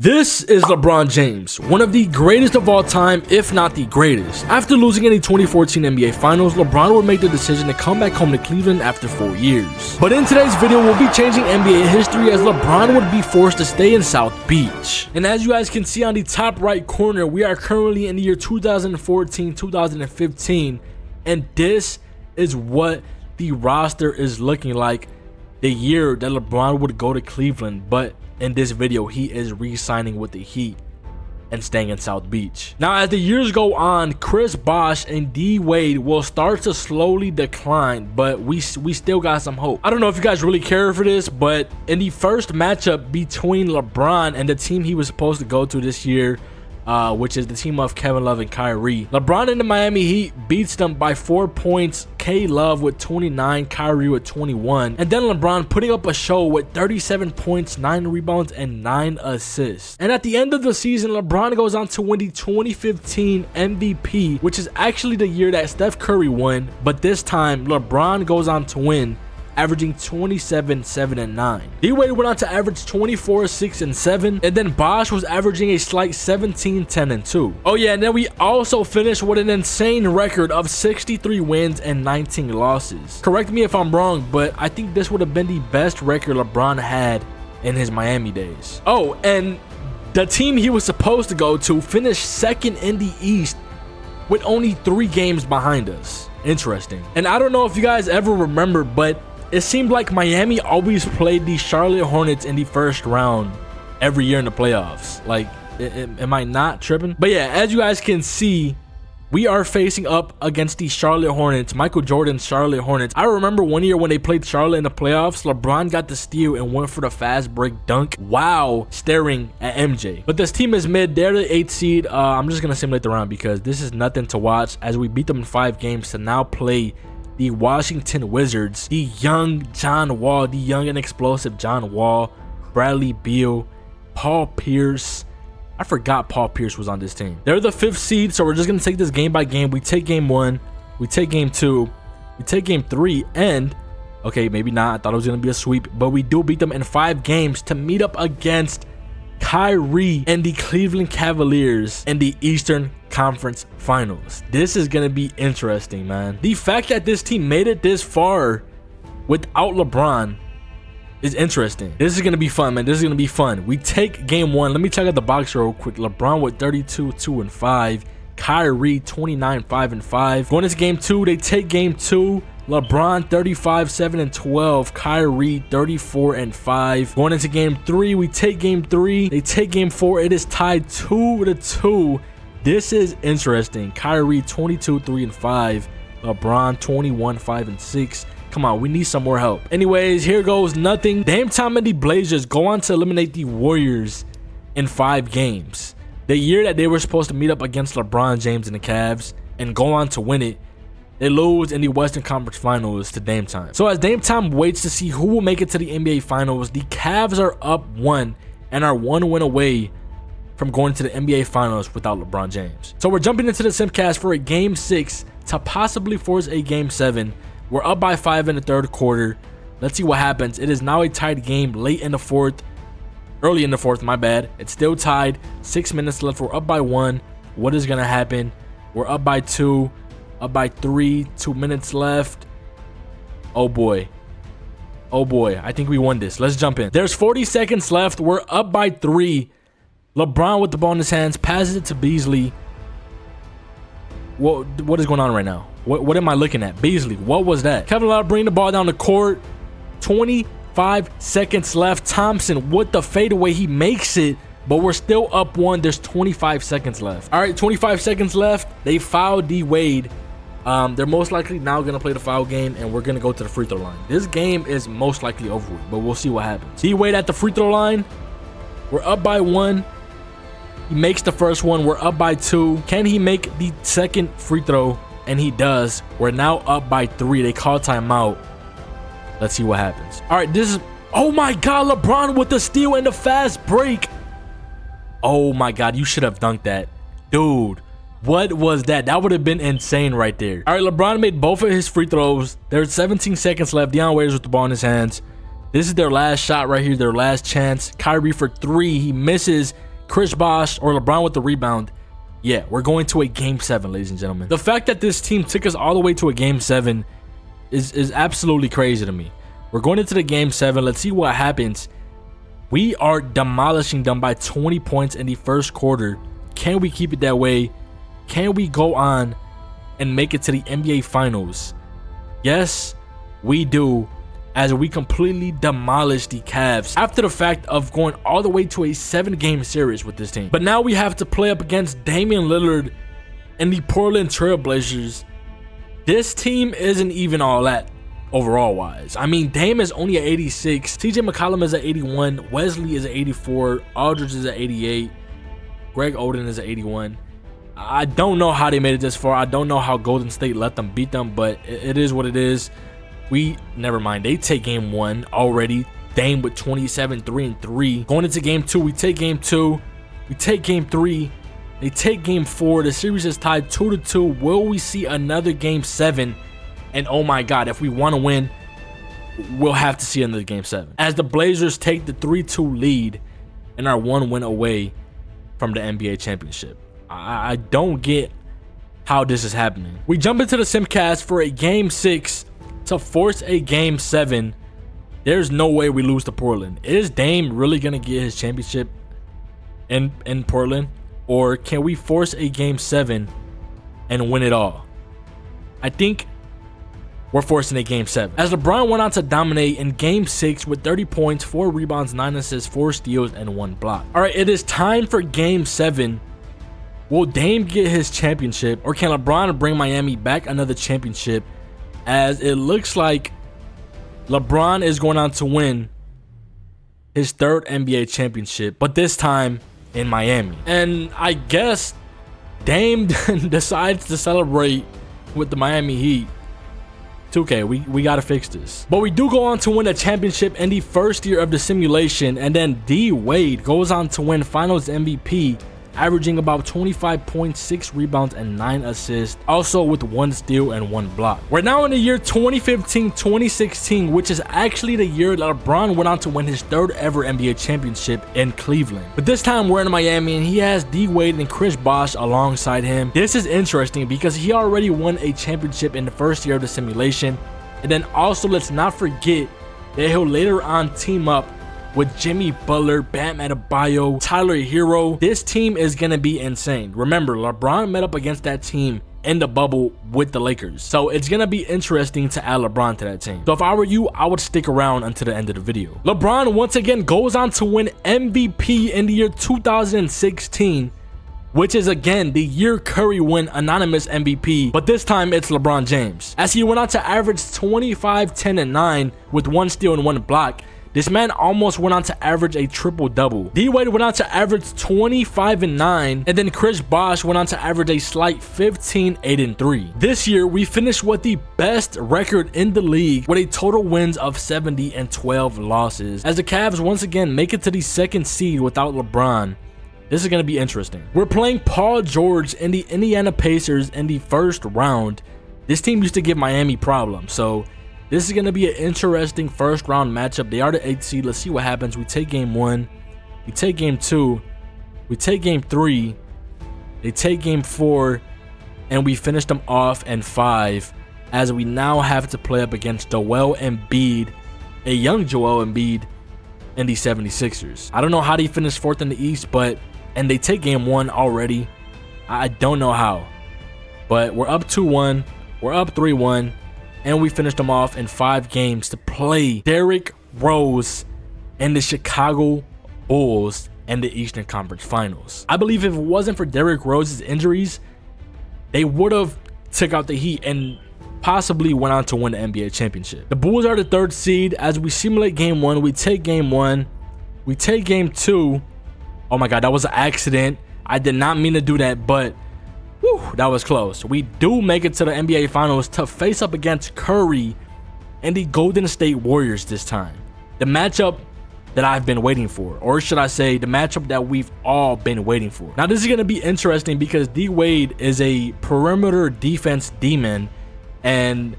This is LeBron James, one of the greatest of all time, if not the greatest. After losing in the 2014 NBA Finals, LeBron would make the decision to come back home to Cleveland after 4 years. But in today's video, we'll be changing NBA history as LeBron would be forced to stay in South Beach. And as you guys can see on the top right corner, we are currently in the year 2014-2015, and this is what the roster is looking like the year that LeBron would go to Cleveland. But in this video, he is re-signing with the Heat and staying in South Beach. Now, as the years go on, Chris Bosh and D Wade will start to slowly decline, but we still got some hope. I don't know if you guys really care for this, but in the first matchup between LeBron and the team he was supposed to go to this year, which is the team of Kevin Love and Kyrie, LeBron and the Miami Heat beats them by 4 points. K Love with 29, Kyrie with 21, and then LeBron putting up a show with 37 points, 9 rebounds, and 9 assists. And at the end of the season, LeBron goes on to win the 2015 MVP, which is actually the year that Steph Curry won, but this time LeBron goes on to win, averaging 27, 7, and 9. D Wade went on to average 24, 6, and 7, and then Bosh was averaging a slight 17, 10, and 2. Oh yeah, and then we also finished with an insane record of 63 wins and 19 losses. Correct me if I'm wrong, but I think this would have been the best record LeBron had in his Miami days. Oh, and the team he was supposed to go to finished second in the East with only 3 games behind us. Interesting. And I don't know if you guys ever remember, but it seemed like Miami always played the Charlotte Hornets in the first round every year in the playoffs. Like, am I not tripping? But yeah, as you guys can see, we are facing up against the Charlotte Hornets, Michael Jordan's Charlotte Hornets. I remember one year when they played Charlotte in the playoffs, LeBron got the steal and went for the fast break dunk while staring at MJ. But this team is mid. They're the 8th seed. I'm just going to simulate the round because this is nothing to watch as we beat them in 5 games to now play the Washington Wizards, the young John Wall, the young and explosive John Wall, Bradley Beal, Paul Pierce. I forgot Paul Pierce was on this team. They're the 5th seed, so we're just going to take this game by game. We take game 1, we take game 2, we take game 3, and, okay, maybe not. I thought it was going to be a sweep, but we do beat them in 5 games to meet up against Kyrie and the Cleveland Cavaliers in the Eastern Conference Finals. This is going to be interesting, man. The fact that this team made it this far without LeBron is interesting. This is going to be fun, man. This is going to be fun. We take game 1. Let me check out the box real quick. LeBron with 32, 2, and 5. Kyrie 29, 5, and 5. Going into game 2, they take game 2. LeBron 35, 7, and 12. Kyrie 34 and 5. Going into game 3, we take game 3. They take game 4. It is tied 2-2. This is interesting. Kyrie 22, 3, and 5. LeBron 21, 5, and 6. Come on, we need some more help. Anyways, here goes nothing. Dame Time and the Blazers go on to eliminate the Warriors in 5 games. The year that they were supposed to meet up against LeBron James and the Cavs and go on to win it, they lose in the Western Conference Finals to Dame Time. So as Dame Time waits to see who will make it to the NBA Finals, the Cavs are up 1 and are 1 win away from going to the NBA Finals without LeBron James. So we're jumping into the Simcast for a game 6 to possibly force a game 7. We're up by 5 in the 3rd quarter. Let's see what happens. It is now a tied game late in the 4th. Early in the 4th, my bad. It's still tied. 6 minutes left. We're up by 1. What is going to happen? We're up by 2. Up by 3. 2 minutes left. Oh boy. Oh boy. I think we won this. Let's jump in. There's 40 seconds left. We're up by 3. LeBron with the ball in his hands. Passes it to Beasley. What is going on right now? What am I looking at? Beasley, what was that? Kevin Love bring the ball down the court. 25 seconds left. Thompson with the fadeaway. He makes it, but we're still up 1. There's 25 seconds left. All right, 25 seconds left. They fouled D Wade. They're most likely now going to play the foul game, and we're going to go to the free throw line. This game is most likely over with, but we'll see what happens. D Wade at the free throw line. We're up by 1. He makes the first one. We're up by 2. Can he make the second free throw? And he does. We're now up by 3. They call timeout. Let's see what happens. All right, this is... Oh my God, LeBron with the steal and the fast break. Oh my God, you should have dunked that. Dude, what was that? That would have been insane right there. All right, LeBron made both of his free throws. There's 17 seconds left. Deion Waiters with the ball in his hands. This is their last shot right here, their last chance. Kyrie for three, he misses. Chris Bosh or LeBron with the rebound. Yeah, we're going to a game 7, ladies and gentlemen. The fact that this team took us all the way to a game 7 is absolutely crazy to me. We're going into the game 7. Let's see what happens. We are demolishing them by 20 points in the first quarter. Can we keep it that way? Can we go on and make it to the NBA Finals? Yes, we do, as we completely demolish the Cavs after the fact of going all the way to a 7-game series with this team. But now we have to play up against Damian Lillard and the Portland Trail Blazers. This team isn't even all that overall wise. I mean, Dame is only at 86, CJ McCollum is at 81, Wesley is at 84, Aldridge is at 88, Greg Oden is at 81. I don't know how they made it this far. I don't know how Golden State let them beat them, but it is what it is. Never mind, they take game 1 already. Dame with 27, 3 and 3. Going into game 2, we take game 2. We take game 3. They take game 4. The series is tied 2-2. Will we see another game 7? And oh my God, if we want to win, we'll have to see another game 7. As the Blazers take the 3-2 lead and are 1 win away from the NBA championship. I don't get how this is happening. We jump into the Simcast for a game 6 to force a game 7. There's no way we lose to Portland. Is Dame really gonna get his championship in Portland, or can we force a game 7 and win it all? I think we're forcing a game 7, as LeBron went on to dominate in game 6 with 30 points, 4 rebounds, 9 assists, 4 steals, and 1 block. All right, it is time for game 7. Will Dame get his championship, or can LeBron bring Miami back another championship? As it looks like LeBron is going on to win his 3rd NBA championship, but this time in Miami. And I guess Dame decides to celebrate with the Miami Heat. 2K, we gotta fix this. But we do go on to win a championship in the first year of the simulation, and then D Wade goes on to win Finals MVP, averaging about 25.6 rebounds and 9 assists, also with 1 steal and 1 block. We're now in the year 2015-2016, which is actually the year that LeBron went on to win his 3rd ever NBA championship in Cleveland. But this time we're in Miami, and he has D Wade and Chris Bosh alongside him. This is interesting because he already won a championship in the first year of the simulation, and then also let's not forget that he'll later on team up with Jimmy Butler, Bam Adebayo, Tyler Hero. This team is gonna be insane. Remember, LeBron met up against that team in the bubble with the Lakers, so it's gonna be interesting to add LeBron to that team. So if I were you, I would stick around until the end of the video. LeBron once again goes on to win MVP in the year 2016, which is again the year Curry won anonymous MVP, but this time it's LeBron James, as he went on to average 25, 10 and 9 with 1 steal and 1 block. This man almost went on to average a triple-double. D Wade went on to average 25 and 9, and then Chris Bosh went on to average a slight 15, 8 and 3. This year, we finished with the best record in the league with a total wins of 70 and 12 losses, as the Cavs once again make it to the 2nd seed without LeBron. This is going to be interesting. We're playing Paul George and the Indiana Pacers in the first round. This team used to give Miami problems, so this is going to be an interesting first round matchup. They are the 8th seed. Let's see what happens. We take game 1. We take game 2. We take game 3. They take game 4. And we finish them off in 5. As we now have to play up against Joel Embiid, a young Joel Embiid, and the 76ers. I don't know how they finished 4th in the East, and they take game 1 already. I don't know how. But we're up 2-1. We're up 3-1. And we finished them off in 5 games to play Derrick Rose and the Chicago Bulls in the Eastern Conference Finals. I believe if it wasn't for Derrick Rose's injuries, they would have took out the Heat and possibly went on to win the NBA championship. The Bulls are the 3rd seed. As we simulate game 1, we take game 1. We take game 2. Oh my God, that was an accident. I did not mean to do that, but whew, that was close. We do make it to the NBA Finals to face up against Curry and the Golden State Warriors this time. The matchup that I've been waiting for, or should I say the matchup that we've all been waiting for. Now this is going to be interesting because D Wade is a perimeter defense demon, and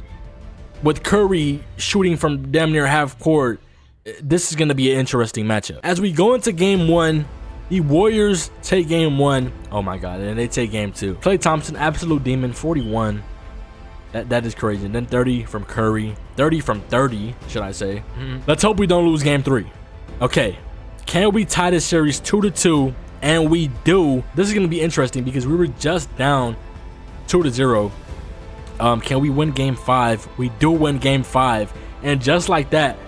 with Curry shooting from damn near half court, This is going to be an interesting matchup. As we go into game 1, the Warriors take game 1. Oh my God, and they take game 2. Klay Thompson, absolute demon, 41. That is crazy. And then 30 from Curry. 30 from 30, should I say. Let's hope we don't lose game 3. Okay. Can we tie this series 2-2? And we do. This is going to be interesting because we were just down 2-0. Can we win game 5? We do win game 5. And just like that,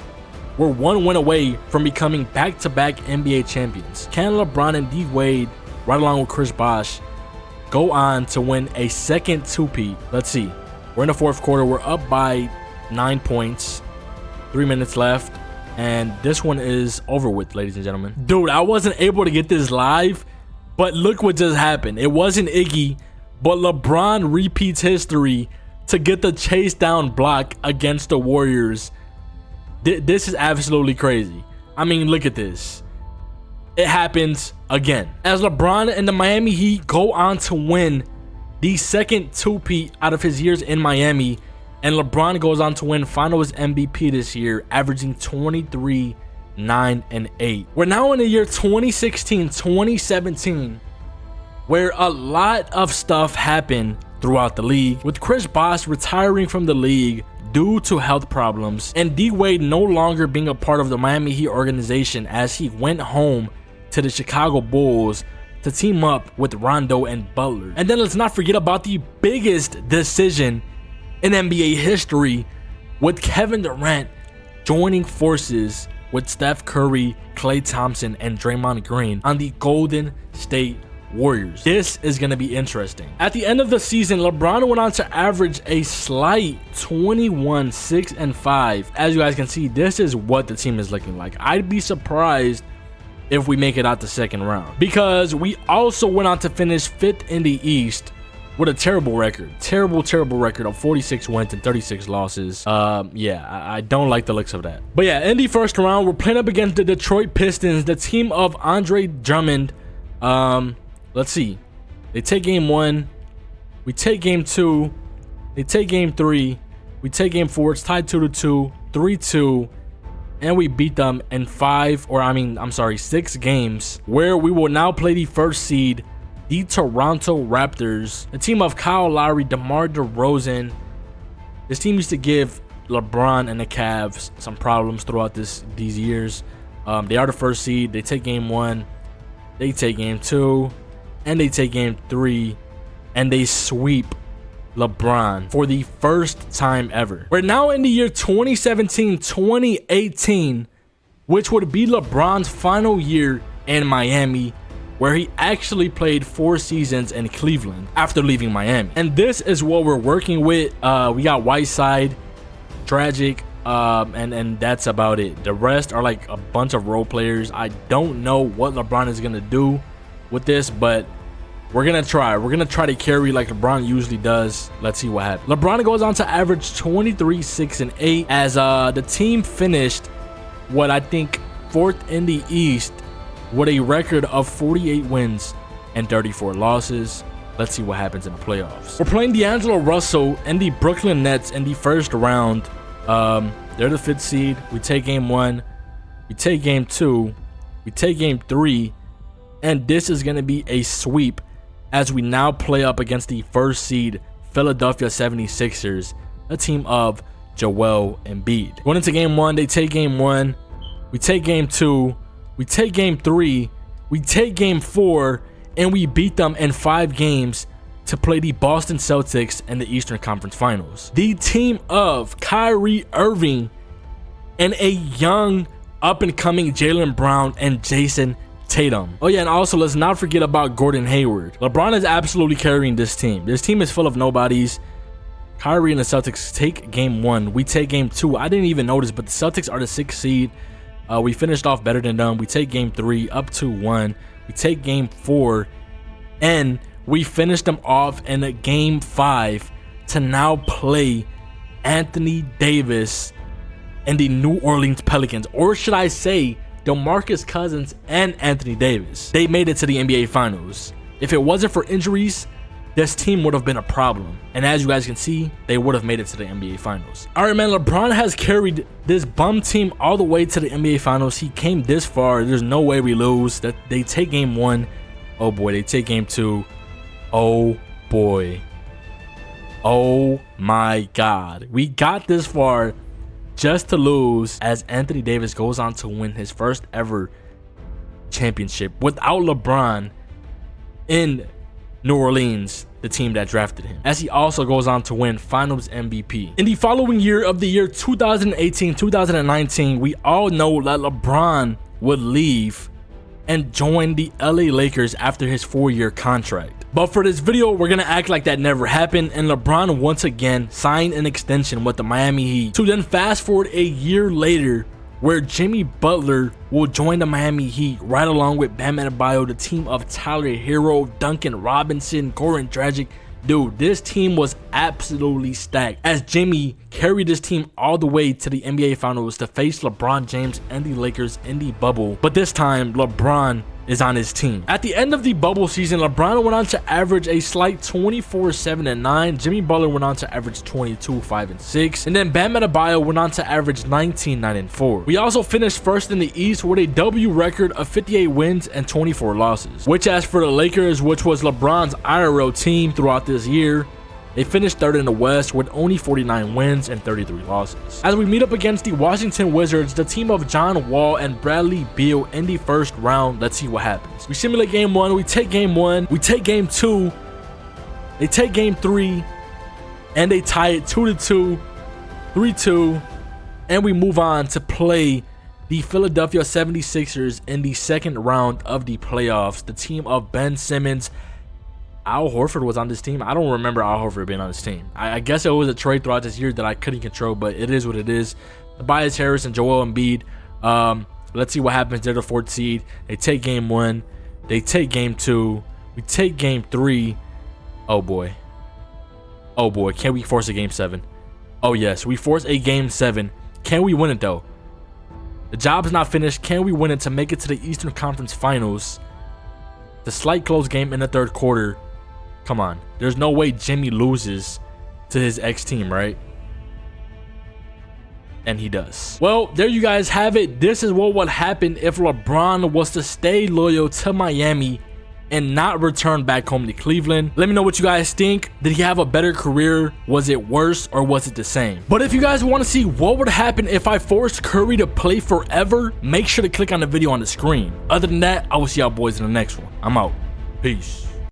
we're 1 win away from becoming back-to-back NBA champions. Can LeBron and D Wade, right along with Chris Bosh, go on to win a second two-peat? Let's see. We're in the 4th quarter. We're up by 9 points. 3 minutes left. And this one is over with, ladies and gentlemen. Dude, I wasn't able to get this live, but look what just happened. It wasn't Iggy, but LeBron repeats history to get the chase down block against the Warriors. This is absolutely crazy. I mean, look at this. It happens again. As LeBron and the Miami Heat go on to win the second two-peat out of his years in Miami, and LeBron goes on to win Finals MVP this year, averaging 23, 9, and 8. We're now in the year 2016, 2017, where a lot of stuff happened throughout the league, with Chris Bosh retiring from the league due to health problems, and D Wade no longer being a part of the Miami Heat organization as he went home to the Chicago Bulls to team up with Rondo and Butler. And then let's not forget about the biggest decision in NBA history, with Kevin Durant joining forces with Steph Curry, Klay Thompson, and Draymond Green on the Golden State Warriors. This is going to be interesting. At the end of the season, LeBron went on to average a slight 21, 6, and 5. As you guys can see, this is what the team is looking like. I'd be surprised if we make it out the second round, because we also went on to finish 5th in the East with a terrible record. Terrible record of 46 wins and 36 losses. Yeah, I don't like the looks of that. But yeah, in the first round, we're playing up against the Detroit Pistons, the team of Andre Drummond. Let's see. They take game 1. We take game 2. They take game 3. We take game 4. It's tied 2-2, 3-2. And we beat them in 6 games, where we will now play the first seed, the Toronto Raptors, the team of Kyle Lowry, DeMar DeRozan. This team used to give LeBron and the Cavs some problems throughout these years. They are the first seed. They take game 1. They take game 2. And they take game 3. And they sweep LeBron for the first time ever. We're now in the year 2017-2018, which would be LeBron's final year in Miami, where he actually played 4 seasons in Cleveland after leaving Miami. And this is what we're working with. We got Whiteside, Tragic, and that's about it. The rest are like a bunch of role players. I don't know what LeBron is gonna do with this, but we're gonna try. We're gonna try to carry like LeBron usually does. Let's see what happens. LeBron goes on to average 23, 6, and 8 as the team finished what I think 4th in the East with a record of 48 wins and 34 losses. Let's see what happens in the playoffs. We're playing D'Angelo Russell and the Brooklyn Nets in the first round. They're the 5th seed. We take game 1. We take game 2. We take game 3. And this is going to be a sweep as we now play up against the first seed Philadelphia 76ers, a team of Joel Embiid. Going into game 1, they take game 1. We take game 2. We take game 3. We take game 4. And we beat them in 5 games to play the Boston Celtics in the Eastern Conference Finals. The team of Kyrie Irving and a young up-and-coming Jaylen Brown and Jason Tatum. Oh yeah, and also let's not forget about Gordon Hayward. LeBron is absolutely carrying this team. This team is full of nobodies. Kyrie and the Celtics take game 1. We take game 2. I didn't even notice, but the Celtics are the 6th seed. We finished off better than them. We take game 3 up 2-1. We take game 4 and we finished them off in a game 5 to now play Anthony Davis and the New Orleans Pelicans, or should I say DeMarcus Cousins and Anthony Davis. They made it to the NBA Finals. If it wasn't for injuries, this team would have been a problem. And as you guys can see, they would have made it to the NBA Finals. All right, man, LeBron has carried this bum team all the way to the NBA Finals. He came this far. There's no way we lose. That they take game 1. Oh boy, they take game 2. Oh boy. Oh my God. We got this far just to lose, as Anthony Davis goes on to win his first ever championship without LeBron in New Orleans, the team that drafted him, as he also goes on to win Finals MVP. In the following year of the year 2018-2019, we all know that LeBron would leave and join the LA Lakers after his 4-year contract. But for this video, we're gonna act like that never happened, and LeBron once again signed an extension with the Miami Heat. To then fast forward a year later, where Jimmy Butler will join the Miami Heat right along with Bam Adebayo, the team of Tyler Hero, Duncan Robinson, Goran Dragic. Dude, this team was absolutely stacked, as Jimmy carried this team all the way to the NBA Finals to face LeBron James and the Lakers in the bubble. But this time, LeBron is on his team. At the end of the bubble season, LeBron went on to average a slight 24-7-9. Jimmy Butler went on to average 22-5-6. And then Bam Adebayo went on to average 19-9-4. We also finished first in the East with a W record of 58 wins and 24 losses. Which, as for the Lakers, which was LeBron's IRL team throughout this year, they finished third in the West with only 49 wins and 33 losses. As we meet up against the Washington Wizards, the team of John Wall and Bradley Beal in the first round, let's see what happens. We simulate game 1, we take game 1, we take game 2, they take game 3, and they tie it 2-2, 3-2, and we move on to play the Philadelphia 76ers in the second round of the playoffs. The team of Ben Simmons. Al Horford was on this team. I don't remember Al Horford being on this team. I guess it was a trade throughout this year that I couldn't control, but it is what it is. Tobias Harris and Joel Embiid. Let's see what happens. They're the 4th seed. They take game 1. They take game 2. We take game 3. Oh boy. Oh boy. Can we force a game 7? Oh yes. We force a game 7. Can we win it though? The job's not finished. Can we win it to make it to the Eastern Conference Finals? The slight close game in the 3rd quarter. Come on. There's no way Jimmy loses to his ex-team, right? And he does. Well, there you guys have it. This is what would happen if LeBron was to stay loyal to Miami and not return back home to Cleveland. Let me know what you guys think. Did he have a better career? Was it worse or was it the same? But if you guys want to see what would happen if I forced Curry to play forever, make sure to click on the video on the screen. Other than that, I will see y'all boys in the next one. I'm out. Peace.